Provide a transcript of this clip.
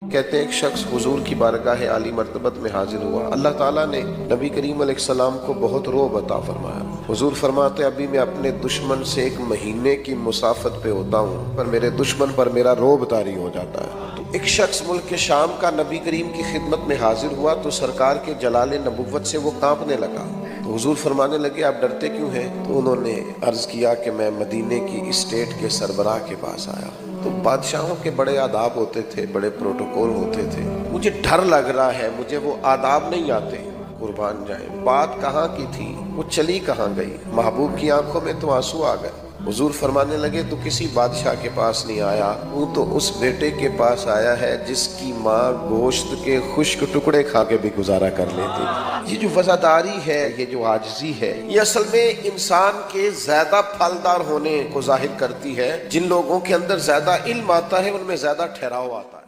कहते हैं एक शख्स हुजूर की बारगाह आली मर्तबत में हाजिर हुआ। अल्लाह ताला ने नबी करीम अलैहिस्सलाम को बहुत रोब अता फरमाया। हुजूर फरमाते अभी मैं अपने दुश्मन से 1 महीने की मुसाफत पे होता हूँ, पर मेरे दुश्मन पर मेरा रोब तारी हो जाता है। तो एक शख्स मुल्क के शाम का नबी करीम की खिदमत में हाजिर हुआ तो सरकार के जलाल नबुव्वत से वो कांपने लगा। तो हुजूर फरमाने लगे आप डरते क्यों हैं? तो उन्होंने अर्ज किया कि मैं मदीने की स्टेट के सरबराह के पास आया। तो बादशाहों के बड़े आदाब होते थे, बड़े प्रोटोकॉल होते थे। मुझे डर लग रहा है, मुझे वो आदाब नहीं आते। कुर्बान जाए, बात कहाँ की थी, वो चली कहाँ गई? महबूब की आंखों में तो आंसू आ गए। हुजूर फरमाने लगे तो किसी बादशाह के पास नहीं आया, वो तो उस बेटे के पास आया है जिसकी माँ गोश्त के खुश्क टुकड़े खा के भी गुजारा कर लेती। ये जो वफादारी है, ये जो आजिज़ी है, ये असल में इंसान के ज्यादा फलदार होने को जाहिर करती है। जिन लोगों के अंदर ज्यादा इल्म आता है उनमें ज्यादा ठहराव आता है।